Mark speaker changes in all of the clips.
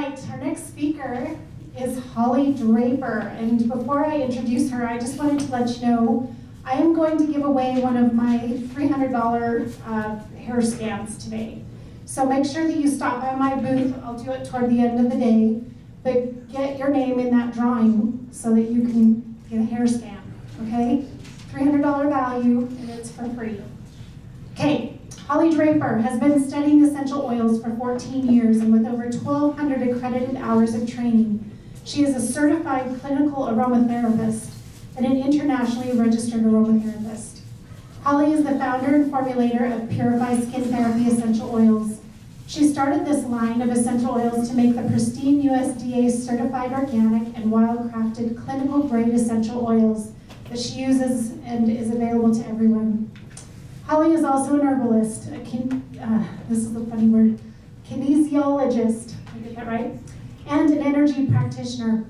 Speaker 1: right, our next speaker is Holly Draper, and before I introduce her, I just wanted to let you know I am going to give away one of my $300 hair scans today. So make sure that you stop by my booth. I'll do it toward the end of the day, but get your name in that drawing so that you can get a hair scan, okay? $300 value, and it's for free. Okay. Holly Draper has been studying essential oils for 14 years, and with over 1,200 accredited hours of training, she is a certified clinical aromatherapist and an internationally registered aromatherapist. Holly is the founder and formulator of Purify Skin Therapy Essential Oils. She started this line of essential oils to make the pristine USDA certified organic and wild-crafted clinical grade essential oils that she uses and is available to everyone. Holly is also an herbalist, this is a funny word, kinesiologist, did I get that right? And an energy practitioner.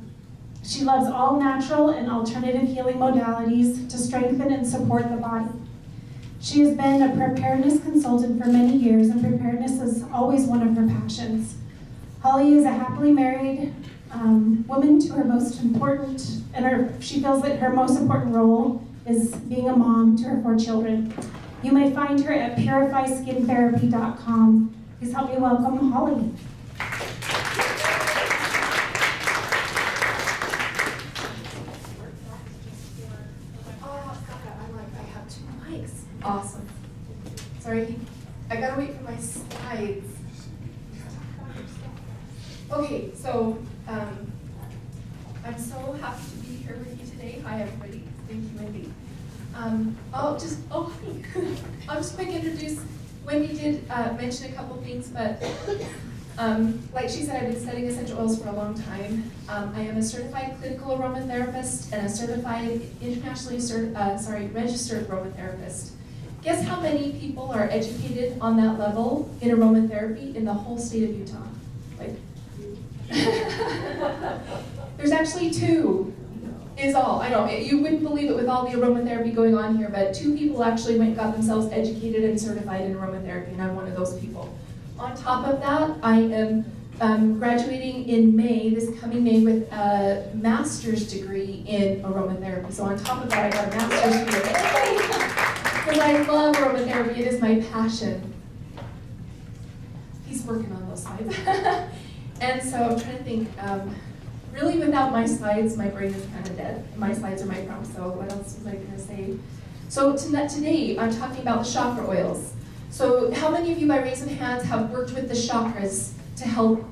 Speaker 1: She loves all natural and alternative healing modalities to strengthen and support the body. She has been a preparedness consultant for many years, and preparedness is always one of her passions. Holly is a happily married woman to her most important, she feels that her most important role is being a mom to her 4 children. You may find her at purifyskin.com. Please help me welcome Holly.
Speaker 2: I have 2 mics. Awesome. Sorry, I gotta wait for my slides. Okay, so I'm so happy to be here with you today. Hi, everybody. Thank you, Wendy. I'll just quick introduce. Wendy did mention a couple things, but like she said, I've been studying essential oils for a long time. I am a certified clinical aromatherapist and a certified internationally registered aromatherapist. Guess how many people are educated on that level in aromatherapy in the whole state of Utah? Like, there's actually 2. Is all. I know, you wouldn't believe it with all the aromatherapy going on here, but 2 people actually went and got themselves educated and certified in aromatherapy, and I'm one of those people. On top of that, I am graduating in May, this coming May, with a master's degree in aromatherapy. So on top of that, I got a master's degree. Because I love aromatherapy, it is my passion. He's working on those slides. And so I'm trying to think, really, without my slides, my brain is kind of dead. My slides are my prompts, so what else was I going to say? So today, I'm talking about the chakra oils. So how many of you, by raise of hands, have worked with the chakras to help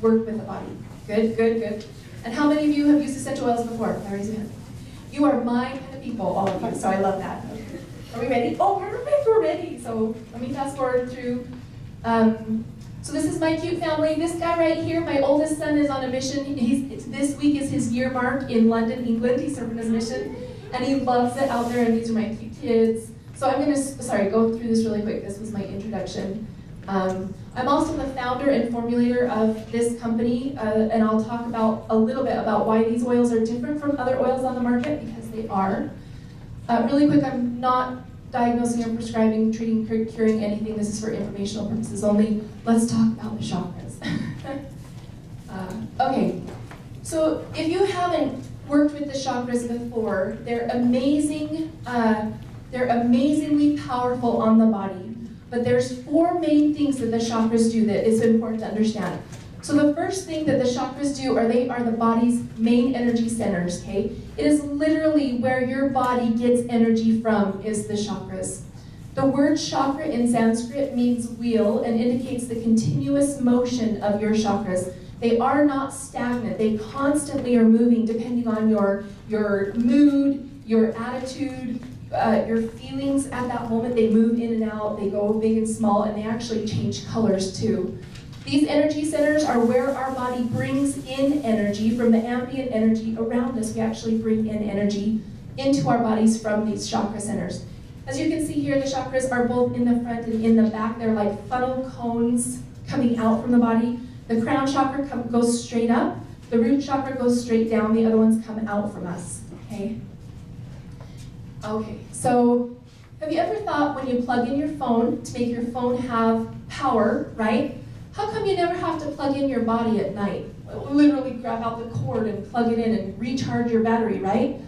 Speaker 2: work with the body? Good, good, good. And how many of you have used essential oils before? By raise of hands. You are my kind of people, all of you, so I love that. Are we ready? Oh, perfect, we're ready. So let me fast forward through. So this is my cute family. This guy right here, my oldest son, is on a mission. This week is his year mark in London, England. He's serving his mission, and he loves it out there, and these are my cute kids. So I'm going to, go through this really quick. This was my introduction. I'm also the founder and formulator of this company, and I'll talk about a little bit about why these oils are different from other oils on the market, because they are. Really quick, I'm not diagnosing or prescribing, treating, curing anything. This is for informational purposes only. Let's talk about the chakras. Okay, so if you haven't worked with the chakras before, they're amazing. They're amazingly powerful on the body. But there's 4 main things that the chakras do that is important to understand. So the first thing that the chakras do, they are the body's main energy centers, okay? It is literally where your body gets energy from, is the chakras. The word chakra in Sanskrit means wheel and indicates the continuous motion of your chakras. They are not stagnant. They constantly are moving depending on your mood, your attitude, your feelings at that moment. They move in and out, they go big and small, and they actually change colors too. These energy centers are where our body brings in energy from the ambient energy around us. We actually bring in energy into our bodies from these chakra centers. As you can see here, the chakras are both in the front and in the back. They're like funnel cones coming out from the body. The crown chakra goes straight up. The root chakra goes straight down. The other ones come out from us, okay? Okay, so have you ever thought when you plug in your phone to make your phone have power, right? How come you never have to plug in your body at night? Literally grab out the cord and plug it in and recharge your battery, right?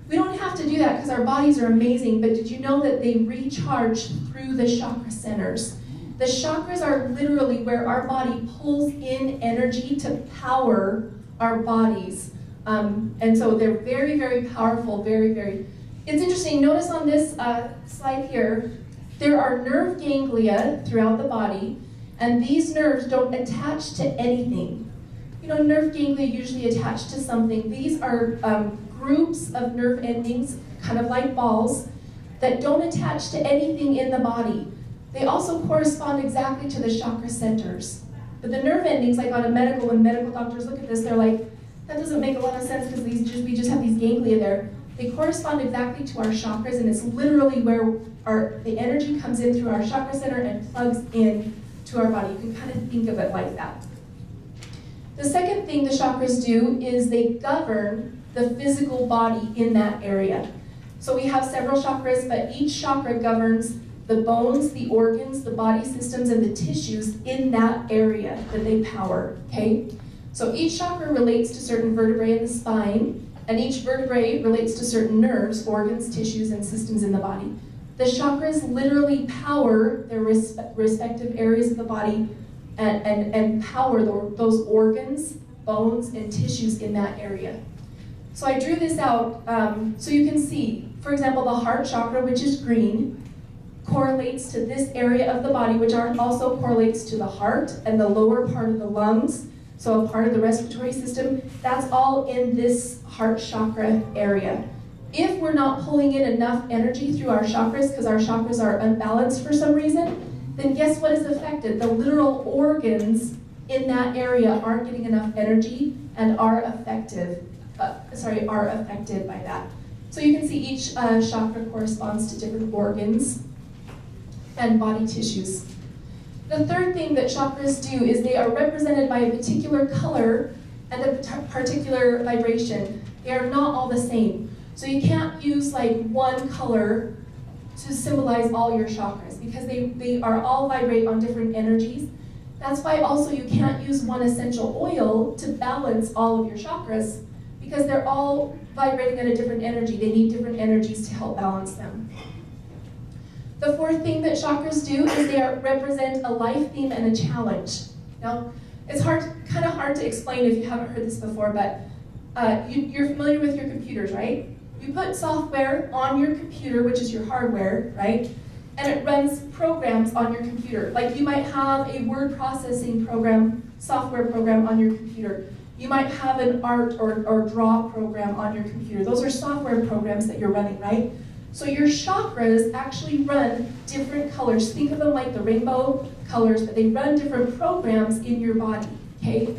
Speaker 2: We don't have to do that because our bodies are amazing, but did you know that they recharge through the chakra centers? The chakras are literally where our body pulls in energy to power our bodies. And so they're very, very powerful, very, very. It's interesting, notice on this slide here, there are nerve ganglia throughout the body, and these nerves don't attach to anything. You know, nerve ganglia usually attach to something. These are groups of nerve endings, kind of like balls, that don't attach to anything in the body. They also correspond exactly to the chakra centers. But the nerve endings, like when medical doctors look at this, they're like, that doesn't make a lot of sense because we just have these ganglia there. They correspond exactly to our chakras, and it's literally where the energy comes in through our chakra center and plugs in to our body. You can kind of think of it like that. The second thing the chakras do is they govern the physical body in that area. So we have several chakras, but each chakra governs the bones, the organs, the body systems, and the tissues in that area that they power, okay? So each chakra relates to certain vertebrae in the spine, and each vertebrae relates to certain nerves, organs, tissues, and systems in the body. The chakras literally power their respective areas of the body and power those organs, bones, and tissues in that area. So I drew this out so you can see, for example, the heart chakra, which is green, correlates to this area of the body, which also correlates to the heart and the lower part of the lungs, so a part of the respiratory system. That's all in this heart chakra area. If we're not pulling in enough energy through our chakras, because our chakras are unbalanced for some reason, then guess what is affected? The literal organs in that area aren't getting enough energy and are affected by that. So you can see each chakra corresponds to different organs and body tissues. The third thing that chakras do is they are represented by a particular color and a particular vibration. They are not all the same. So you can't use like one color to symbolize all your chakras because they are all vibrate on different energies. That's why also you can't use one essential oil to balance all of your chakras because they're all vibrating at a different energy. They need different energies to help balance them. The fourth thing that chakras do is they represent a life theme and a challenge. Now, it's kind of hard to explain if you haven't heard this before, but you're familiar with your computers, right? You put software on your computer, which is your hardware, right? And it runs programs on your computer. Like you might have a word processing program, software program on your computer. You might have an art or draw program on your computer. Those are software programs that you're running, right? So your chakras actually run different colors. Think of them like the rainbow colors, but they run different programs in your body, okay?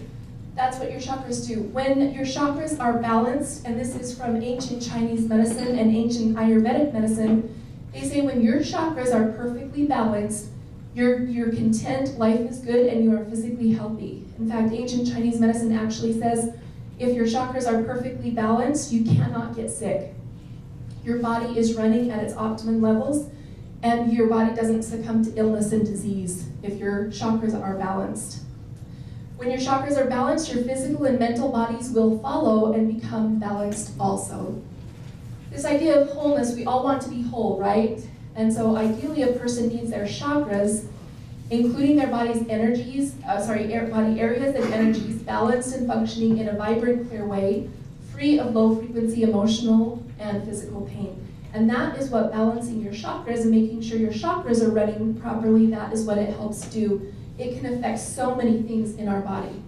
Speaker 2: That's what your chakras do. When your chakras are balanced, and this is from ancient Chinese medicine and ancient Ayurvedic medicine, they say when your chakras are perfectly balanced, you're content, life is good, and you are physically healthy. In fact, ancient Chinese medicine actually says if your chakras are perfectly balanced, you cannot get sick. Your body is running at its optimum levels, and your body doesn't succumb to illness and disease if your chakras are balanced. When your chakras are balanced, your physical and mental bodies will follow and become balanced also. This idea of wholeness, we all want to be whole, right? And so ideally a person needs their chakras, including their body's energies, body areas and energies, balanced and functioning in a vibrant, clear way, free of low frequency emotional and physical pain. And that is what balancing your chakras and making sure your chakras are running properly, that is what it helps do. It can affect so many things in our body.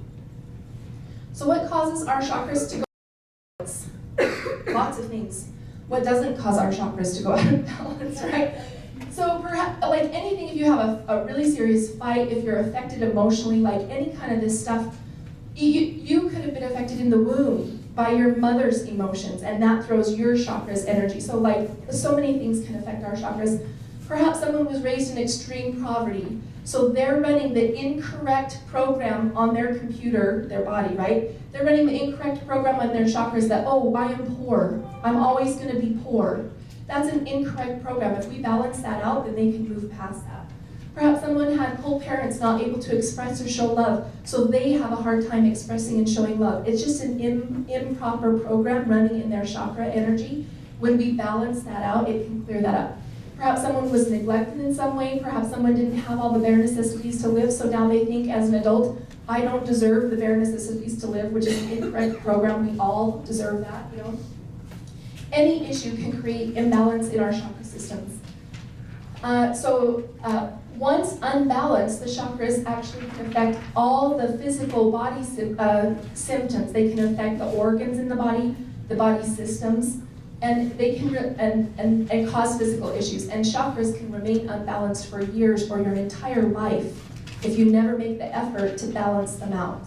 Speaker 2: So what causes our chakras to go out of balance? Lots of things. What doesn't cause our chakras to go out of balance, right? So perhaps, like anything, if you have a really serious fight, if you're affected emotionally, like any kind of this stuff, you could have been affected in the womb by your mother's emotions, and that throws your chakras energy. So like, so many things can affect our chakras. Perhaps someone was raised in extreme poverty, so they're running the incorrect program on their computer, their body, right? They're running the incorrect program on their chakras that, oh, I am poor. I'm always going to be poor. That's an incorrect program. If we balance that out, then they can move past that. Perhaps someone had co-parents not able to express or show love, so they have a hard time expressing and showing love. It's just an improper program running in their chakra energy. When we balance that out, it can clear that up. Perhaps someone was neglected in some way. Perhaps someone didn't have all the bare necessities to live, so now they think as an adult, I don't deserve the bare necessities to live, which is an incorrect program. We all deserve that, you know. Any issue can create imbalance in our chakra systems. Once unbalanced, the chakras actually can affect all the physical body symptoms. They can affect the organs in the body systems, and they can and cause physical issues. And chakras can remain unbalanced for years or your entire life if you never make the effort to balance them out.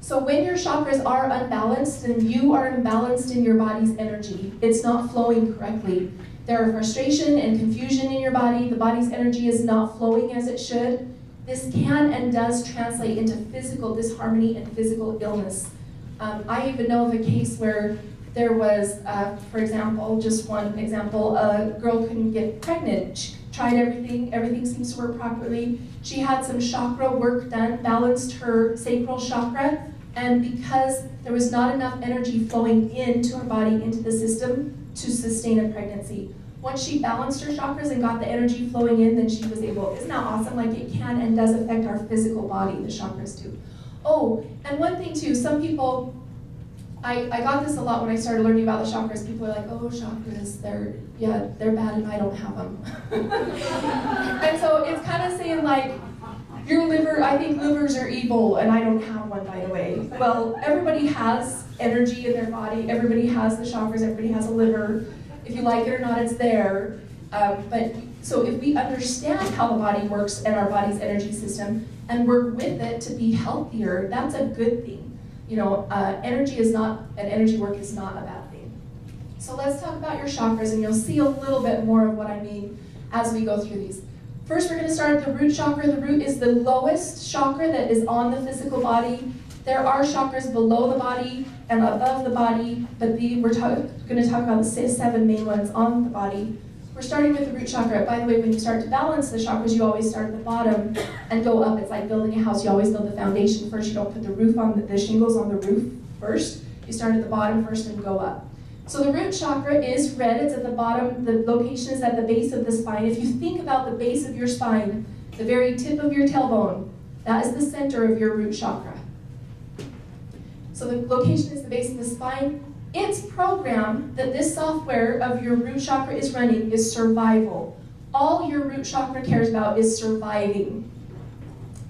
Speaker 2: So when your chakras are unbalanced, then you are imbalanced in your body's energy. It's not flowing correctly. There are frustration and confusion in your body. The body's energy is not flowing as it should. This can and does translate into physical disharmony and physical illness. I even know of a case where there was, for example, just one example, a girl couldn't get pregnant. She tried everything seems to work properly. She had some chakra work done, balanced her sacral chakra, and because there was not enough energy flowing into her body, into the system, to sustain a pregnancy. Once she balanced her chakras and got the energy flowing in, then she was able, isn't that awesome? Like it can and does affect our physical body, the chakras do. Oh, and one thing too, some people, I got this a lot when I started learning about the chakras. People are like, oh, chakras, they're bad and I don't have them. And so it's kind of saying like, your liver, I think livers are evil and I don't have one, by the way. Well, everybody has energy in their body. Everybody has the chakras. Everybody has a liver. If you like it or not, it's there. So if we understand how the body works and our body's energy system and work with it to be healthier, that's a good thing. You know, energy work is not a bad thing. So let's talk about your chakras, and you'll see a little bit more of what I mean as we go through these. First, we're going to start at the root chakra. The root is the lowest chakra that is on the physical body. There are chakras below the body and above the body, but we're going to talk about the 7 main ones on the body. We're starting with the root chakra. By the way, when you start to balance the chakras, you always start at the bottom and go up. It's like building a house. You always build the foundation first. You don't put the roof on the shingles on the roof first. You start at the bottom first and go up. So the root chakra is red. It's at the bottom. The location is at the base of the spine. If you think about the base of your spine, the very tip of your tailbone, that is the center of your root chakra. So the location is the base of the spine. Its program that this software of your root chakra is running is survival. All your root chakra cares about is surviving.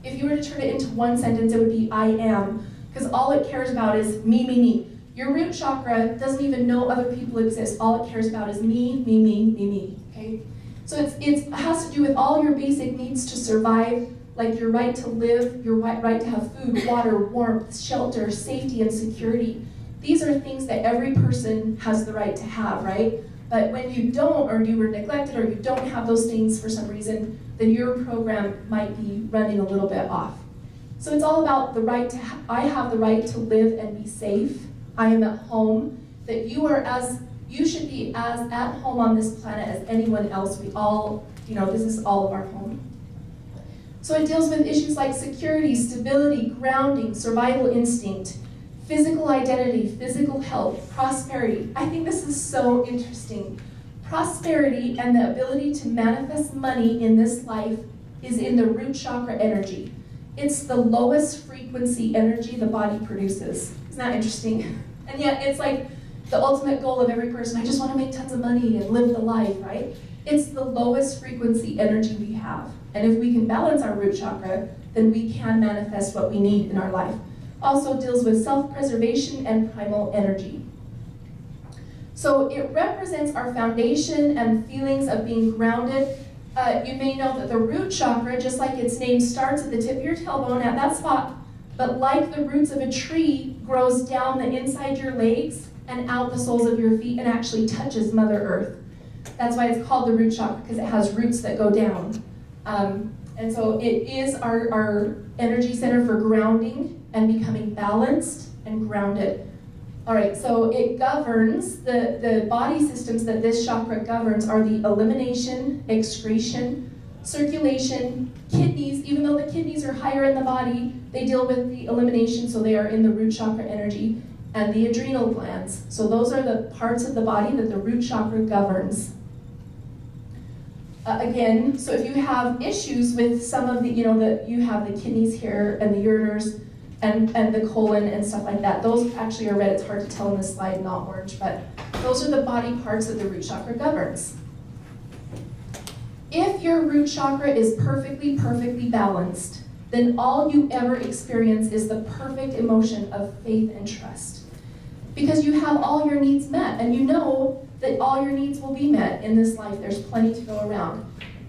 Speaker 2: If you were to turn it into one sentence, it would be I am, because all it cares about is me, me, me. Your root chakra doesn't even know other people exist. All it cares about is me, me, me, me, me, okay? So it has to do with all your basic needs to survive, like your right to live, your right to have food, water, warmth, shelter, safety, and security. These are things that every person has the right to have, right? But when you don't, or you were neglected, or you don't have those things for some reason, then your program might be running a little bit off. So it's all about the right to, I have the right to live and be safe. I am at home, that you should be as at home on this planet as anyone else. We all, this is all of our home. So it deals with issues like security, stability, grounding, survival instinct, physical identity, physical health, prosperity. I think this is so interesting. Prosperity and the ability to manifest money in this life is in the root chakra energy. It's the lowest frequency energy the body produces. Isn't that interesting? And yet it's like the ultimate goal of every person. I just want to make tons of money and live the life, right? It's the lowest frequency energy we have. And if we can balance our root chakra, then we can manifest what we need in our life. Also deals with self-preservation and primal energy. So it represents our foundation and feelings of being grounded. You may know that the root chakra, just like its name, starts at the tip of your tailbone at that spot, but like the roots of a tree, grows down the inside your legs and out the soles of your feet and actually touches Mother Earth. That's why it's called the root chakra, because it has roots that go down. And so it is our energy center for grounding and becoming balanced and grounded. All right, so it governs, the body systems that this chakra governs are the elimination, excretion, circulation, kidneys. Even though the kidneys are higher in the body, they deal with the elimination, so they are in the root chakra energy, and the adrenal glands. So those are the parts of the body that the root chakra governs. Again, so if you have issues with some of the, you have the kidneys here and the ureters and the colon and stuff like that, those actually are red. It's hard to tell in this slide, not orange, but those are the body parts that the root chakra governs. If your root chakra is perfectly balanced, then all you ever experience is the perfect emotion of faith and trust. Because you have all your needs met, and you know that all your needs will be met in this life. There's plenty to go around.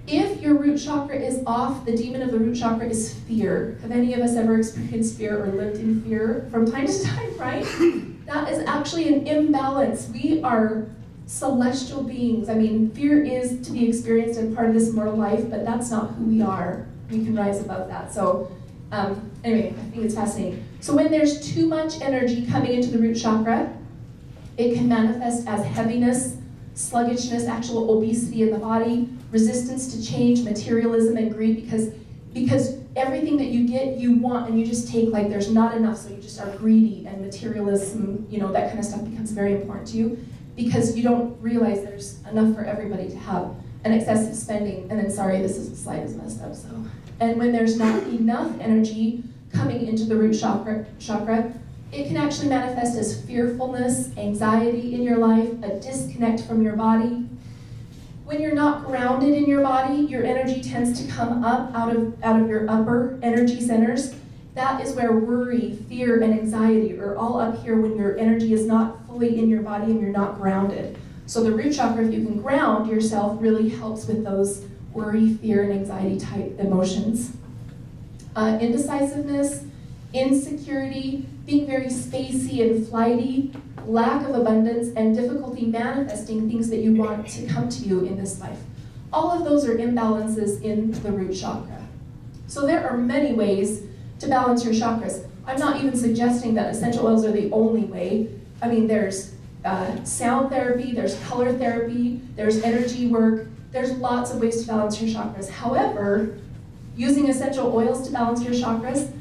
Speaker 2: If your root chakra is off, the demon of the root chakra is fear. Have any of us ever experienced fear or lived in fear from time to time, right? That is actually an imbalance. We are celestial beings. I mean, fear is to be experienced and part of this mortal life, but that's not who we are. We can rise above that. So anyway, I think it's fascinating. So when there's too much energy coming into the root chakra, it can manifest as heaviness, sluggishness, actual obesity in the body, resistance to change, materialism, and greed, because everything that you get, you want, and you just take like there's not enough, so you just are greedy, and materialism, that kind of stuff becomes very important to you, because you don't realize there's enough for everybody to have, and excessive spending. And then, sorry, this slide is messed up, so. And when there's not enough energy coming into the root chakra, it can actually manifest as fearfulness, anxiety in your life, a disconnect from your body. When you're not grounded in your body, your energy tends to come up out of your upper energy centers. That is where worry, fear, and anxiety are all up here when your energy is not fully in your body and you're not grounded. So the root chakra, if you can ground yourself, really helps with those worry, fear, and anxiety type emotions. Indecisiveness, insecurity, being very spacey and flighty, lack of abundance, and difficulty manifesting things that you want to come to you in this life. All of those are imbalances in the root chakra. So there are many ways to balance your chakras. I'm not even suggesting that essential oils are the only way. I mean, there's sound therapy, there's color therapy, there's energy work, there's lots of ways to balance your chakras. However, using essential oils to balance your chakras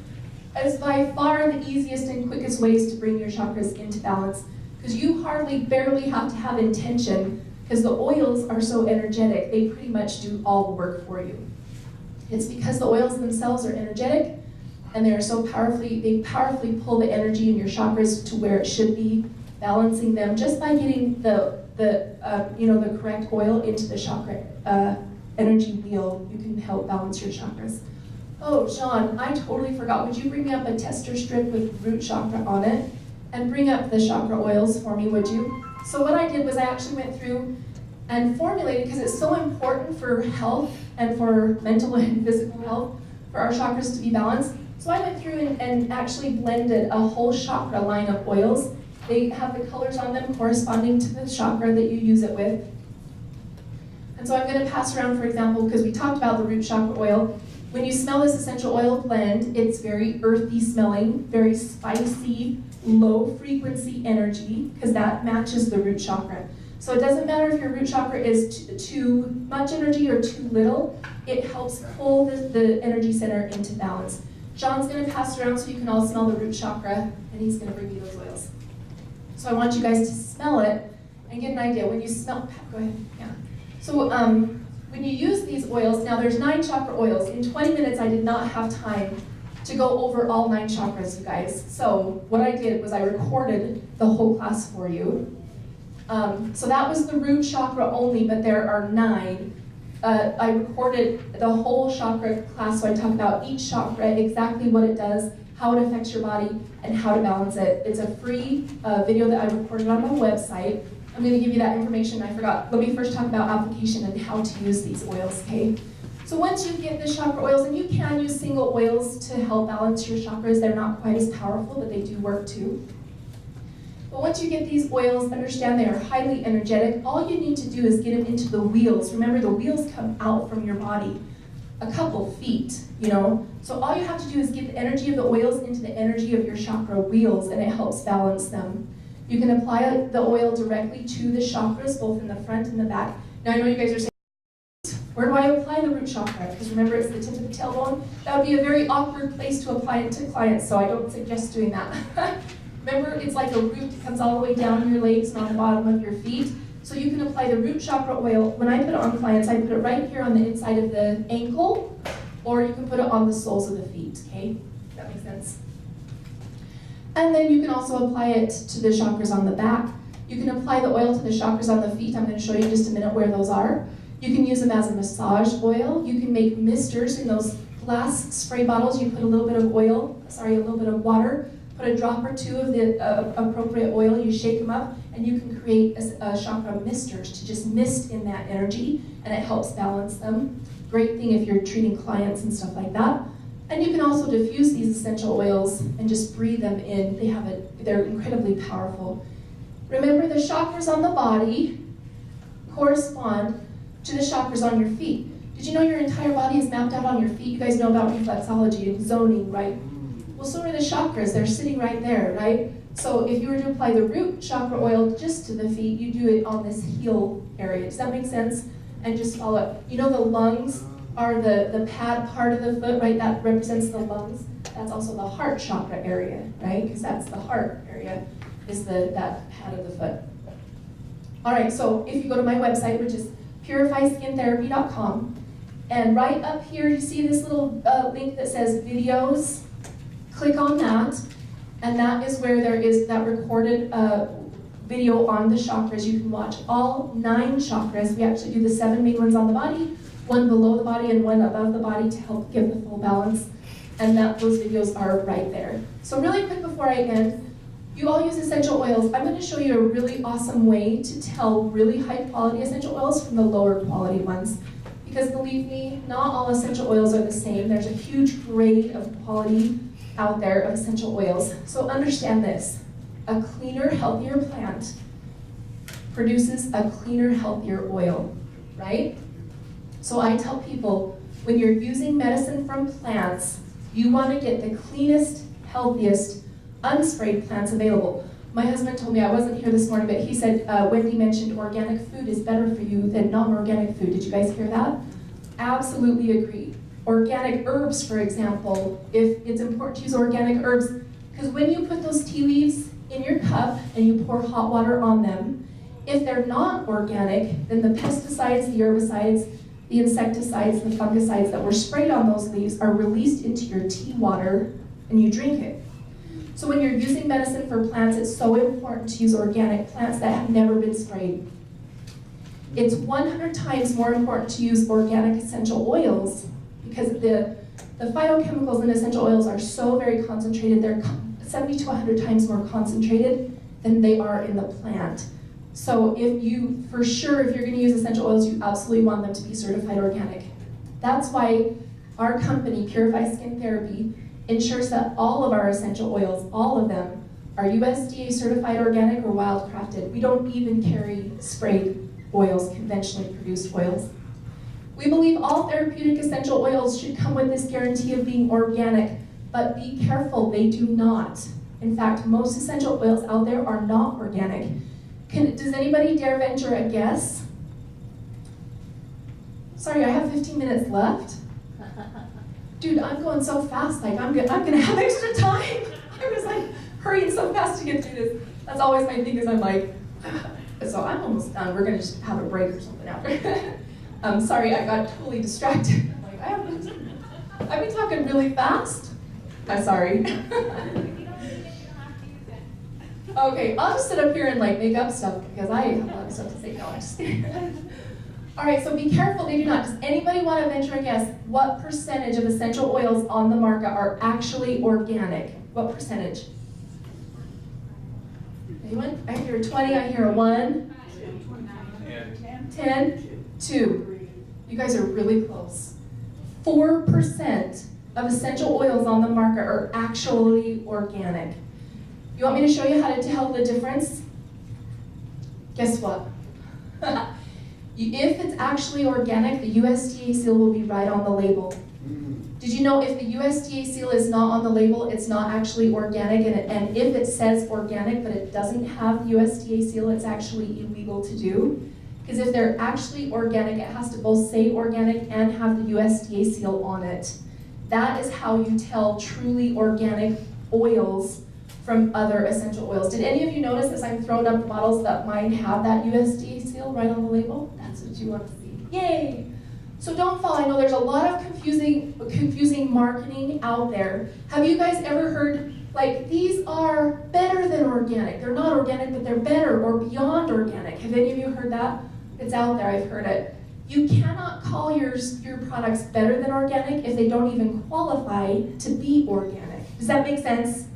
Speaker 2: is by far the easiest and quickest ways to bring your chakras into balance, because you barely have to have intention, because the oils are so energetic, they pretty much do all the work for you. It's because the oils themselves are energetic, and they powerfully pull the energy in your chakras to where it should be, balancing them just by getting the correct oil into the chakra energy wheel. You can help balance your chakras. Oh, Sean, I totally forgot. Would you bring me up a tester strip with root chakra on it? And bring up the chakra oils for me, would you? So what I did was I actually went through and formulated, because it's so important for health and for mental and physical health, for our chakras to be balanced. So I went through and actually blended a whole chakra line of oils. They have the colors on them corresponding to the chakra that you use it with. And so I'm going to pass around, for example, because we talked about the root chakra oil. When you smell this essential oil blend, it's very earthy smelling, very spicy, low frequency energy, because that matches the root chakra. So it doesn't matter if your root chakra is too much energy or too little, it helps pull the energy center into balance. John's going to pass around so you can all smell the root chakra, and he's going to bring you those oils. So I want you guys to smell it and get an idea. When you smell, go ahead, yeah. So when you use these oils, now there's 9 chakra oils. In 20 minutes, I did not have time to go over all 9 chakras, you guys. So what I did was I recorded the whole class for you. So that was the root chakra only, but there are 9. I recorded the whole chakra class, so I talk about each chakra, exactly what it does, how it affects your body, and how to balance it. It's a free video that I recorded on my website. I'm going to give you that information. I forgot. Let me first talk about application and how to use these oils, okay? So once you get the chakra oils, and you can use single oils to help balance your chakras, they're not quite as powerful, but they do work too. But once you get these oils, understand they are highly energetic. All you need to do is get them into the wheels. Remember, the wheels come out from your body a couple feet, So all you have to do is get the energy of the oils into the energy of your chakra wheels, and it helps balance them. You can apply the oil directly to the chakras, both in the front and the back. Now I know you guys are saying, Where do I apply the root chakra? Because remember, it's the tip of the tailbone. That would be a very awkward place to apply it to clients, so I don't suggest doing that. Remember, it's like a root that comes all the way down your legs and on the bottom of your feet. So you can apply the root chakra oil. When I put it on clients, I put it right here on the inside of the ankle, or you can put it on the soles of the feet, okay? That makes sense. And then you can also apply it to the chakras on the back. You can apply the oil to the chakras on the feet. I'm going to show you in just a minute where those are. You can use them as a massage oil. You can make misters in those glass spray bottles. You put a little bit of a little bit of water, put a drop or two of the appropriate oil, you shake them up, and you can create a chakra misters to just mist in that energy, and it helps balance them. Great thing if you're treating clients and stuff like that. And you can also diffuse these essential oils and just breathe them in. They're incredibly powerful. Remember, the chakras on the body correspond to the chakras on your feet. Did you know your entire body is mapped out on your feet? You guys know about reflexology and zoning, right? Well, so are the chakras. They're sitting right there, right? So if you were to apply the root chakra oil just to the feet, you do it on this heel area. Does that make sense? And just follow it. You know the lungs are the pad part of the foot, right? That represents the lungs. That's also the heart chakra area, right? Because that's the heart area, is that pad of the foot. All right, so if you go to my website, which is purifyskin.therapy.com, and right up here you see this little link that says videos. Click on that, and that is where there is that recorded video on the chakras. You can watch all 9 chakras. We actually do the 7 main ones on the body, 1 below the body and 1 above the body to help give the full balance. And those videos are right there. So really quick before I end, you all use essential oils. I'm going to show you a really awesome way to tell really high quality essential oils from the lower quality ones. Because believe me, not all essential oils are the same. There's a huge grade of quality out there of essential oils. So understand this, a cleaner, healthier plant produces a cleaner, healthier oil, right? So I tell people, when you're using medicine from plants, you want to get the cleanest, healthiest, unsprayed plants available. My husband told me, I wasn't here this morning, but he said, Wendy mentioned organic food is better for you than non-organic food. Did you guys hear that? Absolutely agree. Organic herbs, for example, if it's important to use organic herbs, because when you put those tea leaves in your cup and you pour hot water on them, if they're not organic, then the pesticides, the herbicides, the insecticides, the fungicides that were sprayed on those leaves are released into your tea water and you drink it. So when you're using medicine for plants, it's so important to use organic plants that have never been sprayed. It's 100 times more important to use organic essential oils because the phytochemicals in essential oils are so very concentrated. They're 70 to 100 times more concentrated than they are in the plant. So if you're going to use essential oils, you absolutely want them to be certified organic. That's why our company, Purify Skin Therapy, ensures that all of our essential oils, all of them, are USDA certified organic or wildcrafted. We don't even carry sprayed oils, conventionally produced oils. We believe all therapeutic essential oils should come with this guarantee of being organic, but be careful, they do not. In fact, most essential oils out there are not organic. Does anybody dare venture a guess? Sorry, I have 15 minutes left. Dude, I'm going so fast, like I'm gonna have extra time. I was like hurrying so fast to get through this. That's always my thing, is I'm like, so I'm almost done. We're gonna just have a break or something after. Sorry, I got totally distracted. I'm like, I've been talking really fast. I'm sorry. Okay, I'll just sit up here and like make up stuff because I have a lot of stuff to say. No, I'm just kidding. All right, so be careful, they do not. Does anybody want to venture a guess what percentage of essential oils on the market are actually organic? What percentage? Anyone? I hear 20, I hear a 1. 10, 2. You guys are really close. 4% of essential oils on the market are actually organic. You want me to show you how to tell the difference? Guess what? If it's actually organic, the USDA seal will be right on the label. Did you know if the USDA seal is not on the label, it's not actually organic, and if it says organic but it doesn't have the USDA seal, it's actually illegal to do? Because if they're actually organic, it has to both say organic and have the USDA seal on it. That is how you tell truly organic oils from other essential oils. Did any of you notice as I'm throwing up bottles that mine have that USDA seal right on the label? That's what you want to see. Yay! So don't fall. I know there's a lot of confusing marketing out there. Have you guys ever heard, like, these are better than organic? They're not organic, but they're better or beyond organic. Have any of you heard that? It's out there, I've heard it. You cannot call your products better than organic if they don't even qualify to be organic. Does that make sense?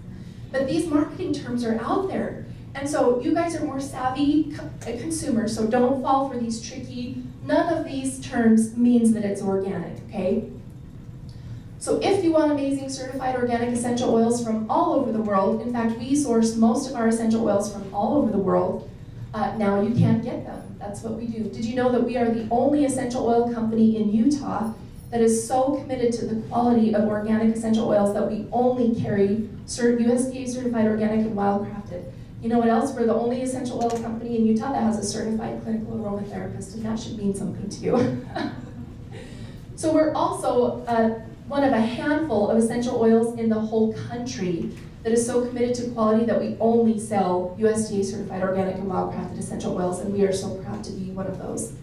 Speaker 2: But these marketing terms are out there. And so you guys are more savvy consumers, so don't fall for these tricky, none of these terms means that it's organic, okay? So if you want amazing certified organic essential oils from all over the world, in fact, we source most of our essential oils from all over the world, now you can't get them. That's what we do. Did you know that we are the only essential oil company in Utah that is so committed to the quality of organic essential oils that we only carry USDA certified organic and wild crafted? You know what else? We're the only essential oil company in Utah that has a certified clinical aromatherapist, and that should mean something to you. So we're also one of a handful of essential oils in the whole country that is so committed to quality that we only sell USDA certified organic and wild crafted essential oils, and we are so proud to be one of those.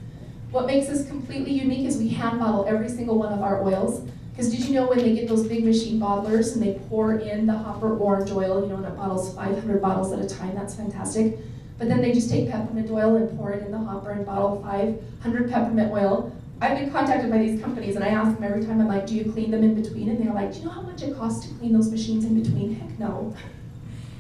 Speaker 2: What makes us completely unique is we hand bottle every single one of our oils. Because did you know when they get those big machine bottlers and they pour in the hopper orange oil, you know, and it bottles 500 bottles at a time, that's fantastic. But then they just take peppermint oil and pour it in the hopper and bottle 500 peppermint oil. I've been contacted by these companies and I ask them every time, I'm like, do you clean them in between? And they're like, do you know how much it costs to clean those machines in between? Heck no.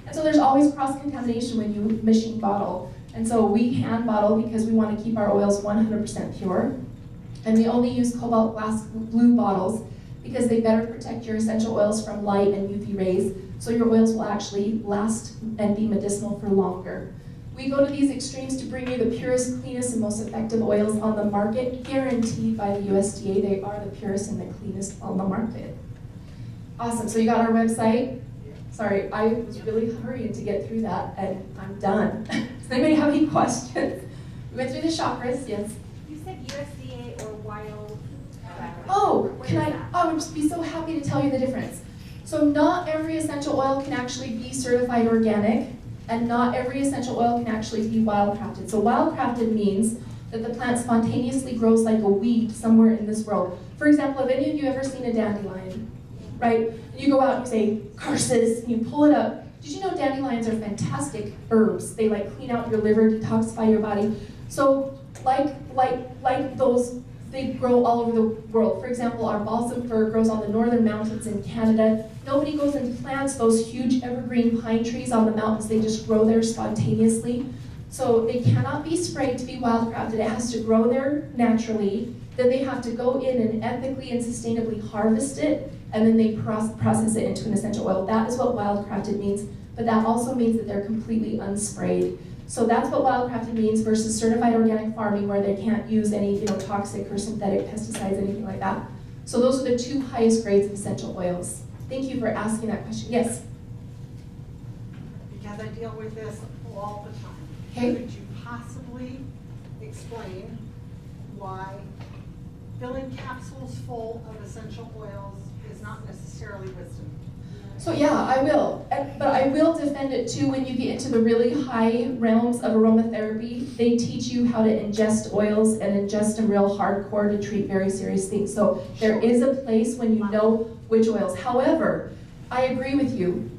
Speaker 2: And so there's always cross-contamination when you machine bottle. And so we hand bottle because we want to keep our oils 100% pure. And we only use cobalt glass blue bottles because they better protect your essential oils from light and UV rays, so your oils will actually last and be medicinal for longer. We go to these extremes to bring you the purest, cleanest, and most effective oils on the market, guaranteed by the USDA. They are the purest and the cleanest on the market. Awesome, so you got our website? Sorry, I was really hurrying to get through that, and I'm done. Does anybody have any questions? We went through the chakras, yes?
Speaker 3: You said USDA or wild.
Speaker 2: Oh, I would just be so happy to tell you the difference. So not every essential oil can actually be certified organic, and not every essential oil can actually be wild crafted. So wild crafted means that the plant spontaneously grows like a weed somewhere in this world. For example, have any of you ever seen a dandelion? Right? You go out and you say, curses, and you pull it up. Did you know dandelions are fantastic herbs? They like clean out your liver, detoxify your body. So like those, they grow all over the world. For example, our balsam fir grows on the northern mountains in Canada. Nobody goes and plants those huge evergreen pine trees on the mountains. They just grow there spontaneously. So they cannot be sprayed to be wild crafted. It has to grow there naturally. Then they have to go in and ethically and sustainably harvest it, and then they process it into an essential oil. That is what wild crafted means, but that also means that they're completely unsprayed. So that's what wild crafted means versus certified organic farming, where they can't use any toxic or synthetic pesticides, anything like that. So those are the two highest grades of essential oils. Thank you for asking that question. Yes?
Speaker 4: Because I deal with this all the time.
Speaker 2: Okay.
Speaker 4: Could you possibly explain why filling capsules full of essential oils is not necessarily wisdom?
Speaker 2: So yeah, I will. But I will defend it too when you get into the really high realms of aromatherapy. They teach you how to ingest oils and ingest them real hardcore to treat very serious things. So there is a place when you know which oils. However, I agree with you.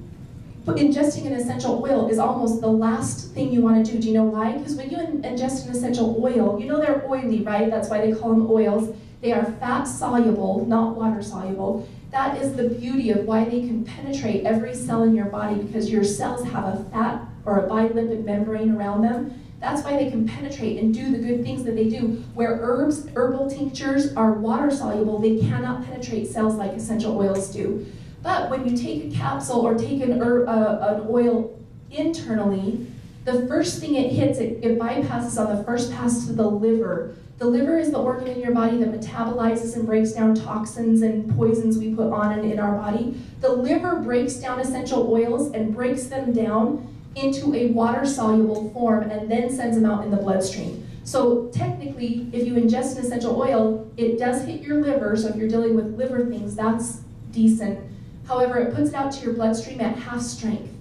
Speaker 2: But ingesting an essential oil is almost the last thing you want to do. Do you know why? Because when you ingest an essential oil, you know they're oily, right? That's why they call them oils. They are fat soluble, not water soluble. That is the beauty of why they can penetrate every cell in your body, because your cells have a fat or a bilipid membrane around them. That's why they can penetrate and do the good things that they do. Where herbal tinctures are water soluble, they cannot penetrate cells like essential oils do. But when you take a capsule or take an oil internally, the first thing it hits, it bypasses on the first pass to the liver. The liver is the organ in your body that metabolizes and breaks down toxins and poisons we put on and in our body. The liver breaks down essential oils and breaks them down into a water-soluble form and then sends them out in the bloodstream. So technically, if you ingest an essential oil, it does hit your liver, so if you're dealing with liver things, that's decent. However, it puts it out to your bloodstream at half strength,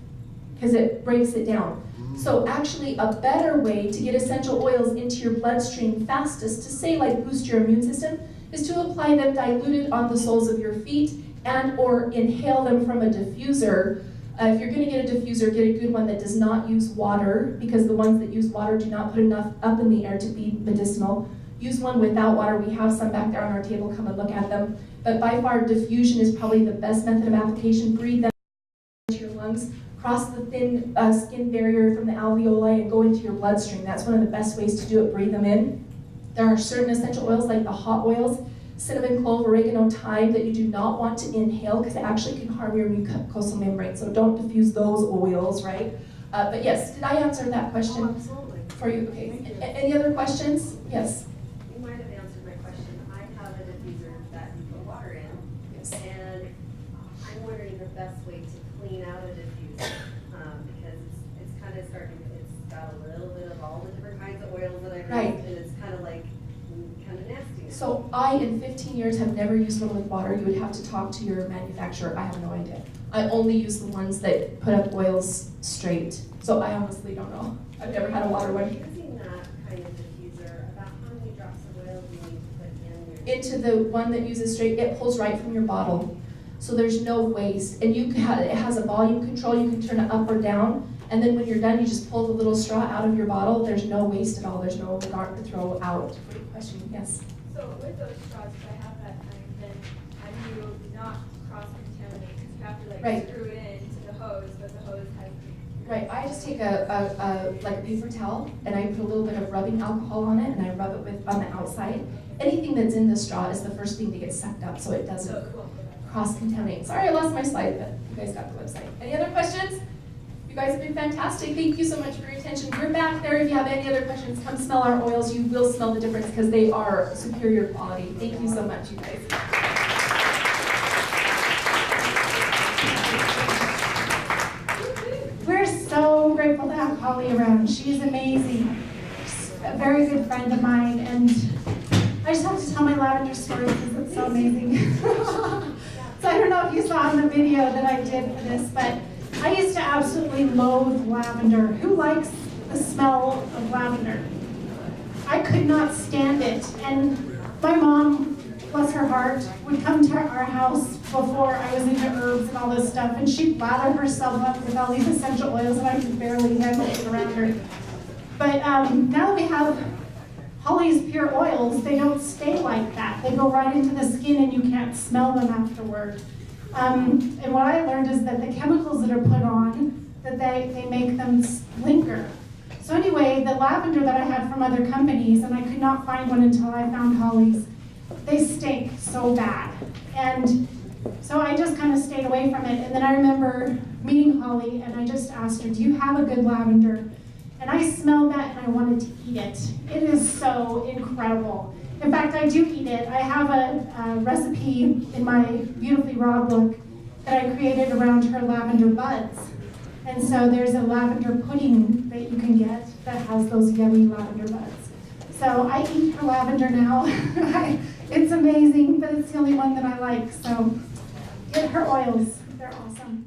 Speaker 2: because it breaks it down. So actually, a better way to get essential oils into your bloodstream fastest, to say like boost your immune system, is to apply them diluted on the soles of your feet and or inhale them from a diffuser. If you're going to get a diffuser, get a good one that does not use water, because the ones that use water do not put enough up in the air to be medicinal. Use one without water. We have some back there on our table. Come and look at them. But by far, diffusion is probably the best method of application. Breathe them into your lungs, cross the thin skin barrier from the alveoli and go into your bloodstream. That's one of the best ways to do it. Breathe them in. There are certain essential oils, like the hot oils, cinnamon, clove, oregano, thyme, that you do not want to inhale because it actually can harm your mucosal membrane. So don't diffuse those oils, right? But yes, did I answer that question?
Speaker 4: Oh, absolutely.
Speaker 2: For you? Okay.
Speaker 4: Thank you.
Speaker 2: Any other questions? Yes.
Speaker 5: You might have answered my question. I have a diffuser that you put water in,
Speaker 2: Yes.
Speaker 5: and I'm wondering the best way to clean out a diffuser, because it's kind of starting, it's got a little bit of all the different kinds of oils that I've
Speaker 2: Right.
Speaker 5: used, and it's kind of like, kind of nasty.
Speaker 2: So I, in 15 years, have never used one with water. You would have to talk to your manufacturer. I have no idea. I only use the ones that put up oils straight. So I honestly don't know. I've never had a water one.
Speaker 5: Using that kind of diffuser, about how many drops of oil do you need to put in your?
Speaker 2: Into the one that uses straight, it pulls right from your bottle. So there's no waste. And you can it has a volume control. You can turn it up or down. And then when you're done, you just pull the little straw out of your bottle. There's no waste at all. There's no garbage to throw out. Great question. Yes.
Speaker 3: So with those straws, if I have that kind, then how do you not cross-contaminate? Because you have to like
Speaker 2: Right.
Speaker 3: screw it into the hose, but the hose has.
Speaker 2: Right, I just take like a paper towel and I put a little bit of rubbing alcohol on it and I rub it with on the outside. Anything that's in the straw is the first thing to get sucked up, so it doesn't
Speaker 3: So cool.
Speaker 2: cross-contaminate. Sorry, I lost my slide, but you guys got the website. Any other questions? You guys have been fantastic. Thank you so much for your attention. We're back there. If you have any other questions, come smell our oils. You will smell the difference because they are superior quality. Thank you so much, you guys.
Speaker 1: We're so grateful to have Holly around. She's amazing. She's a very good friend of mine, and I just have to tell my lavender story because it's so amazing. So I don't know if you saw in the video that I did for this, but I used to absolutely loathe lavender. Who likes the smell of lavender? I could not stand it, and my mom, bless her heart, would come to our house before I was into herbs and all this stuff, and she'd lather herself up with all these essential oils, and I could barely handle it around her. But now that we have Holly's pure oils, they don't stay like that. They go right into the skin, and you can't smell them afterward. And what I learned is that the chemicals that are put on, that they make them linger. So anyway, the lavender that I had from other companies, and I could not find one until I found Holly's, they stink so bad. And so I just kind of stayed away from it. And then I remember meeting Holly, and I just asked her, do you have a good lavender? And I smelled that, and I wanted to eat it. It is so incredible. In fact, I do eat it. I have a recipe in my Beautifully Raw book that I created around her lavender buds. And so there's a lavender pudding that you can get that has those yummy lavender buds. So I eat her lavender now. It's amazing, but it's the only one that I like. So get her oils. They're awesome.